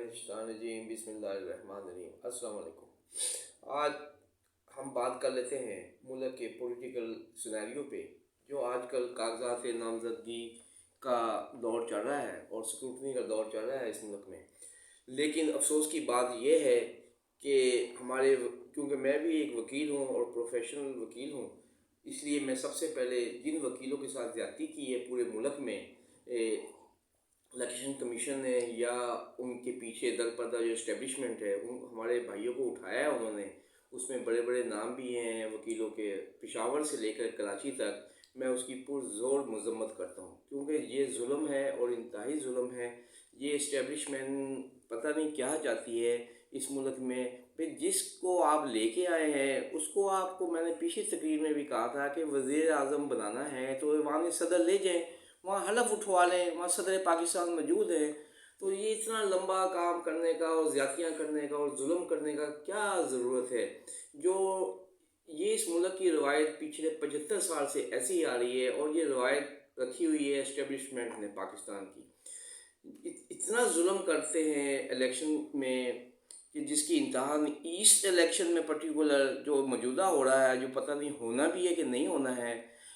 बिस्मिल्लाहिर्रहमानिर्रहीम बिस्मिल्लाहिर्रहमानिर्रहीम। अस्सलाम वालेकुम। आज हम बात कर लेते हैं मुल्क के पॉलिटिकल सिनेरियो पे, जो आजकल कागजात नामजदगी का दौर चल रहा है और स्क्रूटनी का दौर चल रहा है इस मुल्क में। लेकिन अफसोस की बात यह है कि क्योंकि मैं भी एक वकील हूँ और प्रोफेशनल वकील हूँ, इसलिए मैं सबसे पहले जिन वकीलों के साथ ज़्यादती की है पूरे मुल्क में, इलेक्शन कमीशन ने या उनके पीछे दर पर्दा जो इस्टेब्लिशमेंट है, उन हमारे भाइयों को उठाया है उन्होंने। उसमें बड़े बड़े नाम भी हैं वकीलों के, पेशावर से लेकर कराची तक। मैं उसकी पुरज़ोर मज़म्मत करता हूँ, क्योंकि ये जुल्म है और इंतहाई जुल्म है। ये इस्टेब्लिशमेंट पता नहीं क्या चाहती है इस मुल्क में। फिर जिसको आप लेके आए हैं उसको, आपको मैंने पिछली तकरीर में भी कहा था कि वज़ीर आज़म बनाना है तो वहाँ सदर ले जाएँ, वहाँ हलफ उठवा लें, वहाँ सदर पाकिस्तान मौजूद है। तो ये इतना लंबा काम करने का और ज़्यादतियाँ करने का और जुल्म करने का क्या ज़रूरत है? जो ये इस मुल्क की रवायत पिछले 75 साल से ऐसी ही आ रही है और ये रवायत रखी हुई है इस्टेब्लिशमेंट ने पाकिस्तान की। इतना जुल्म करते हैं इलेक्शन में कि जिसकी इंतहा ईस्ट इलेक्शन में पर्टिकुलर जो मौजूदा हो रहा है, जो पता नहीं होना भी है कि नहीं होना है,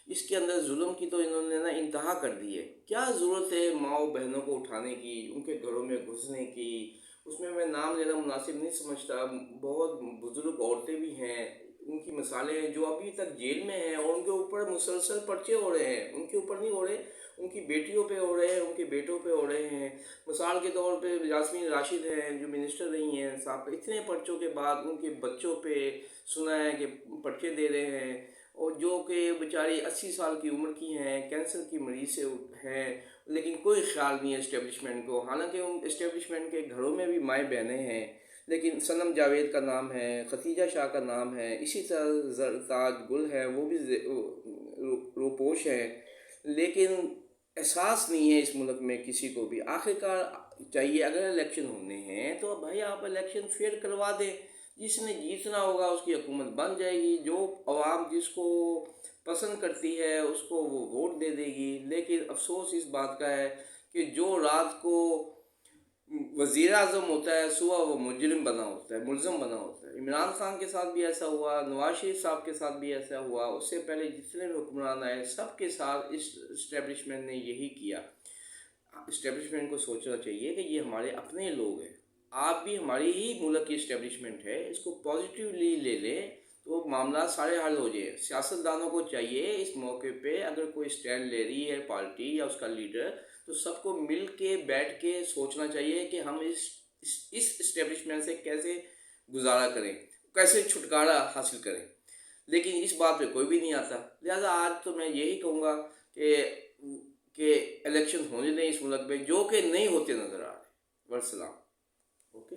इसके अंदर जुल्म की तो इन्होंने ना इंतहा कर दी है। क्या ज़रूरत है माओ बहनों को उठाने की, उनके घरों में घुसने की? उसमें मैं नाम लेना मुनासिब नहीं समझता। बहुत बुज़ुर्ग औरतें भी हैं, उनकी मिसालें हैं जो अभी तक जेल में हैं और उनके ऊपर मुसलसल पर्चे हो रहे हैं। उनके ऊपर नहीं हो रहे, उनकी बेटियों पे हो रहे हैं, उनके बेटों पे हो रहे हैं। मिसाल के तौर पे यास्मीन राशिद हैं जो मिनिस्टर रही हैं साहब, इतने पर्चों के बाद उनके बच्चों पे सुना है कि पर्चे दे रहे हैं, और जो कि बेचारी 80 साल की उम्र की हैं, कैंसर की मरीज से हैं, लेकिन कोई ख्याल नहीं है इस्टेब्लिशमेंट को। हालांकि उन इस्टेब्लिशमेंट के घरों में भी माएँ बहनें हैं, लेकिन सनम जावेद का नाम है, खतीजा शाह का नाम है, इसी तरह जरताज गुल है, वो भी रोपोश है। लेकिन एहसास नहीं है इस मुल्क में किसी को भी। आखिरकार चाहिए, अगर इलेक्शन होने हैं तो भाई आप इलेक्शन फेयर करवा दें, जिसने जीतना होगा उसकी हुकूमत बन जाएगी, जो आवाम जिसको पसंद करती है उसको वो वोट दे देगी। लेकिन अफसोस इस बात का है कि जो रात को वज़ीर आज़म होता है सुबह वो मुजरिम बना होता है, मुलज़म बना होता है। इमरान खान के साथ भी ऐसा हुआ, नवाज शरीफ साहब के साथ भी ऐसा हुआ, उससे पहले जितने भी हुक्मरान आए सब के साथ इस इस्टेब्लिशमेंट ने यही किया। इस्टेब्लिशमेंट को सोचना चाहिए कि ये हमारे अपने लोग हैं, आप भी हमारी ही मुल्क की इस्टेब्लिशमेंट है, इसको पॉजिटिवली ले लें तो मामला सारे हल हो जाए। सियासतदानों को चाहिए इस मौके पे, अगर कोई स्टैंड ले रही है पार्टी या उसका लीडर, तो सबको मिल के बैठ के सोचना चाहिए कि हम इस इस्टेब्लिशमेंट से कैसे गुजारा करें, कैसे छुटकारा हासिल करें। लेकिन इस बात पे कोई भी नहीं आता। लिहाजा आज तो मैं यही कहूँगा कि इलेक्शन होने दें इस मुल्क में, जो कि नहीं होते नज़र आ रहे। वस्सलाम। ओके।